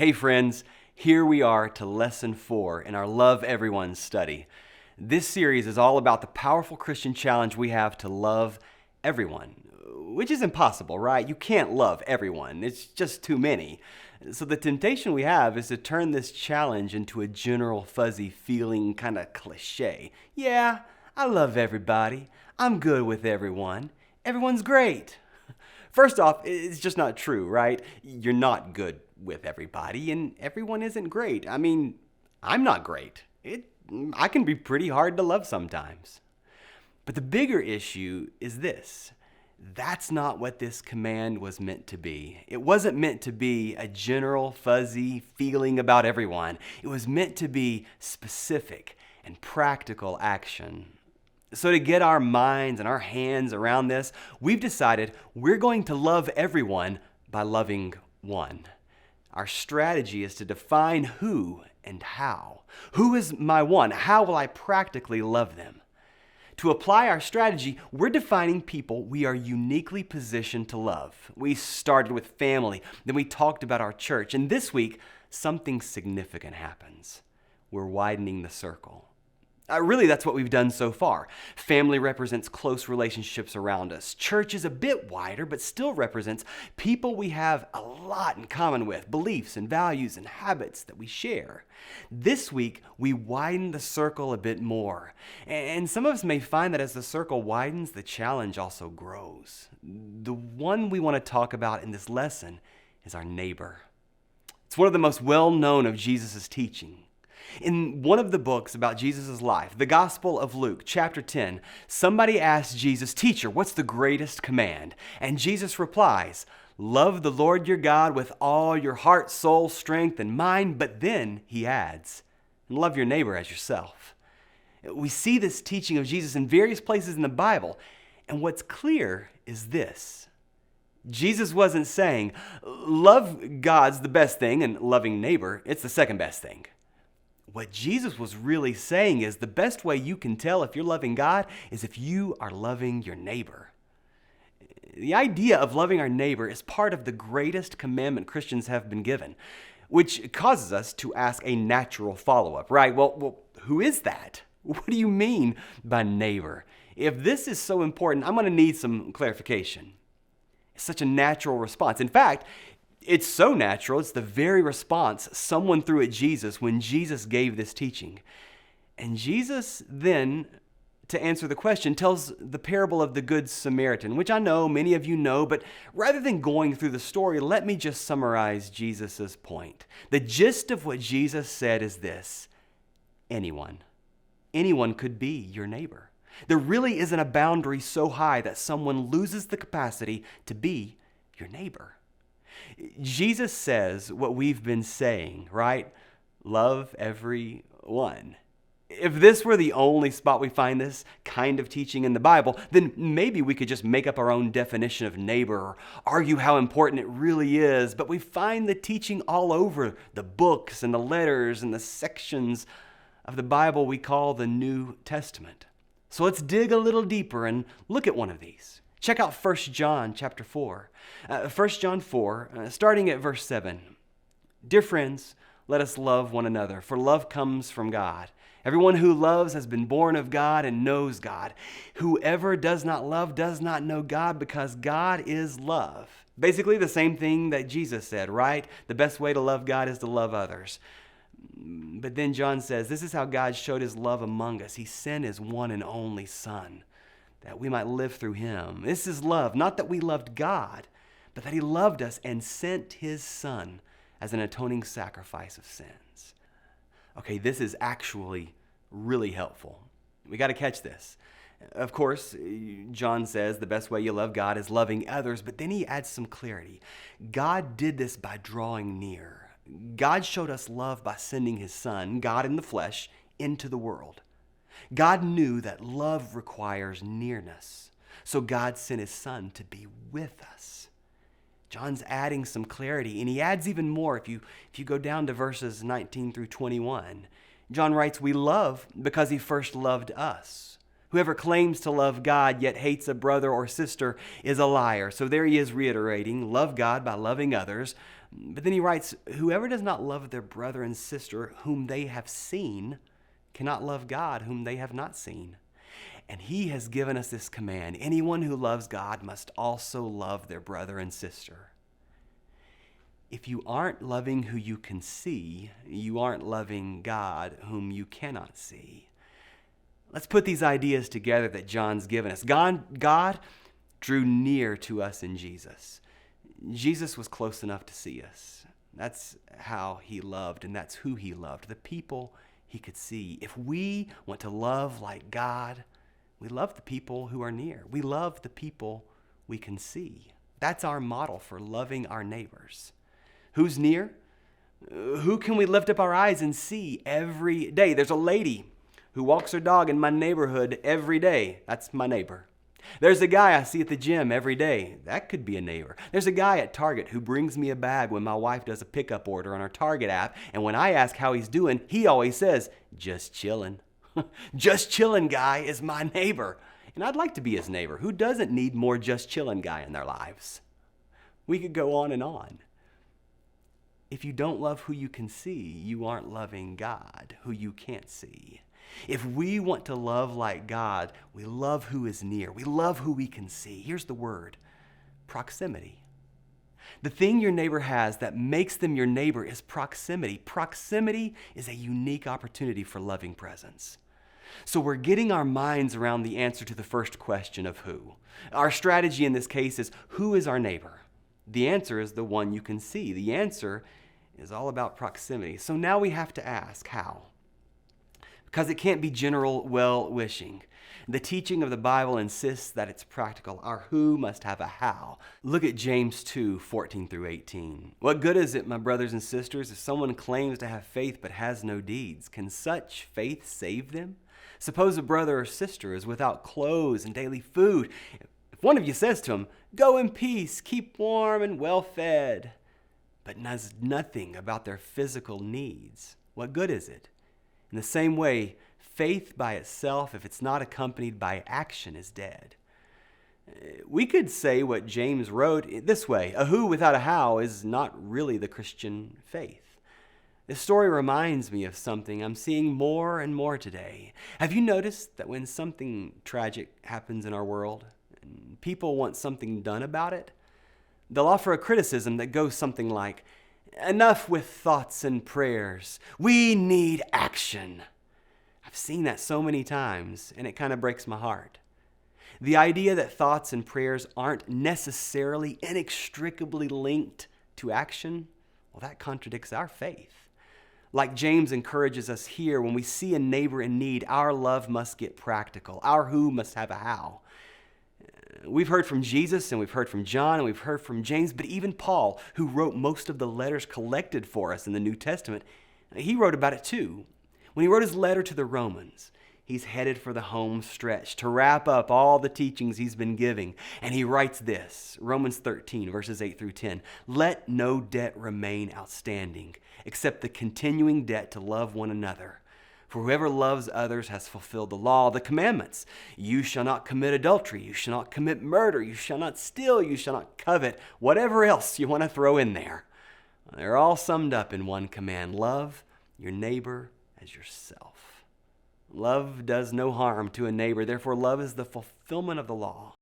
Hey friends, here we are to lesson 4 in our Love Everyone study. This series is all about the powerful Christian challenge we have to love everyone, which is impossible, right? You can't love everyone. It's just too many. So the temptation we have is to turn this challenge into a general fuzzy feeling kind of cliche. Yeah, I love everybody. I'm good with everyone. Everyone's great. First off, it's just not true, right? You're not good with everybody, and everyone isn't great. I mean, I'm not great. I can be pretty hard to love sometimes. But the bigger issue is this. That's not what this command was meant to be. It wasn't meant to be a general, fuzzy feeling about everyone. It was meant to be specific and practical action. So to get our minds and our hands around this, we've decided we're going to love everyone by loving one. Our strategy is to define who and how. Who is my one? How will I practically love them? To apply our strategy, we're defining people we are uniquely positioned to love. We started with family, then we talked about our church, and this week, something significant happens. We're widening the circle. Really, that's what we've done so far. Family represents close relationships around us. Church is a bit wider, but still represents people we have a lot in common with, beliefs and values and habits that we share. This week, we widen the circle a bit more. And some of us may find that as the circle widens, the challenge also grows. The one we want to talk about in this lesson is our neighbor. It's one of the most well-known of Jesus' teaching. In one of the books about Jesus' life, the Gospel of Luke, chapter 10, somebody asks Jesus, "Teacher, what's the greatest command?" And Jesus replies, "Love the Lord your God with all your heart, soul, strength, and mind." But then he adds, "And love your neighbor as yourself." We see this teaching of Jesus in various places in the Bible. And what's clear is this. Jesus wasn't saying, love God's the best thing and loving neighbor, it's the second best thing. What Jesus was really saying is the best way you can tell if you're loving God is if you are loving your neighbor. The idea of loving our neighbor is part of the greatest commandment Christians have been given, which causes us to ask a natural follow-up, right? Well, who is that? What do you mean by neighbor? If this is so important, I'm going to need some clarification. It's such a natural response. In fact, it's so natural, it's the very response someone threw at Jesus when Jesus gave this teaching. And Jesus then, to answer the question, tells the parable of the Good Samaritan, which I know many of you know, but rather than going through the story, let me just summarize Jesus' point. The gist of what Jesus said is this: anyone could be your neighbor. There really isn't a boundary so high that someone loses the capacity to be your neighbor. Jesus says what we've been saying, right? Love everyone. If this were the only spot we find this kind of teaching in the Bible, then maybe we could just make up our own definition of neighbor or argue how important it really is. But we find the teaching all over the books and the letters and the sections of the Bible we call the New Testament. So let's dig a little deeper and look at one of these. Check out 1 John chapter 4. 1 John 4, starting at verse 7. Dear friends, let us love one another, for love comes from God. Everyone who loves has been born of God and knows God. Whoever does not love does not know God, because God is love. Basically the same thing that Jesus said, right? The best way to love God is to love others. But then John says, this is how God showed his love among us. He sent his one and only Son, that we might live through him. This is love, not that we loved God, but that he loved us and sent his Son as an atoning sacrifice of sins. Okay, this is actually really helpful. We got to catch this. Of course, John says the best way you love God is loving others, but then he adds some clarity. God did this by drawing near. God showed us love by sending his Son, God in the flesh, into the world. God knew that love requires nearness, so God sent his Son to be with us. John's adding some clarity, and he adds even more if you go down to verses 19 through 21. John writes, we love because he first loved us. Whoever claims to love God yet hates a brother or sister is a liar. So there he is reiterating, love God by loving others, But then he writes, whoever does not love their brother and sister whom they have seen cannot love God whom they have not seen. And he has given us this command: anyone who loves God must also love their brother and sister. If you aren't loving who you can see, you aren't loving God whom you cannot see. Let's put these ideas together that John's given us. God drew near to us in Jesus. Jesus was close enough to see us. That's how he loved, and that's who he loved, the people he could see. If we want to love like God, we love the people who are near. We love the people we can see. That's our model for loving our neighbors. Who's near? Who can we lift up our eyes and see every day? There's a lady who walks her dog in my neighborhood every day. That's my neighbor. There's a guy I see at the gym every day. That could be a neighbor. There's a guy at Target who brings me a bag when my wife does a pickup order on our Target app, and when I ask how he's doing, he always says, "Just chillin'." Just chillin' guy is my neighbor. And I'd like to be his neighbor. Who doesn't need more just chillin' guy in their lives? We could go on and on. If you don't love who you can see, you aren't loving God, who you can't see. If we want to love like God, we love who is near. We love who we can see. Here's the word: proximity. The thing your neighbor has that makes them your neighbor is proximity. Proximity is a unique opportunity for loving presence. So we're getting our minds around the answer to the first question of who. Our strategy in this case is, who is our neighbor? The answer is the one you can see. The answer is all about proximity. So now we have to ask, how? Because it can't be general well-wishing. The teaching of the Bible insists that it's practical. Our who must have a how. Look at James 2:14-18. What good is it, my brothers and sisters, if someone claims to have faith but has no deeds? Can such faith save them? Suppose a brother or sister is without clothes and daily food. If one of you says to him, "Go in peace, keep warm and well fed," but knows nothing about their physical needs, what good is it? In the same way, faith by itself, if it's not accompanied by action, is dead. We could say what James wrote this way: a who without a how is not really the Christian faith. This story reminds me of something I'm seeing more and more today. Have you noticed that when something tragic happens in our world, and people want something done about it, they'll offer a criticism that goes something like, "Enough with thoughts and prayers. We need action." I've seen that so many times, and it kind of breaks my heart. The idea that thoughts and prayers aren't necessarily inextricably linked to action, well, that contradicts our faith. Like James encourages us here, when we see a neighbor in need, our love must get practical. Our who must have a how. We've heard from Jesus, and we've heard from John, and we've heard from James, but even Paul, who wrote most of the letters collected for us in the New Testament, he wrote about it too. When he wrote his letter to the Romans, he's headed for the home stretch to wrap up all the teachings he's been giving. And he writes this, Romans 13, verses 8-10. "Let no debt remain outstanding, except the continuing debt to love one another. For whoever loves others has fulfilled the law, the commandments. You shall not commit adultery. You shall not commit murder. You shall not steal. You shall not covet." Whatever else you want to throw in there. They're all summed up in one command: love your neighbor as yourself. Love does no harm to a neighbor. Therefore, love is the fulfillment of the law.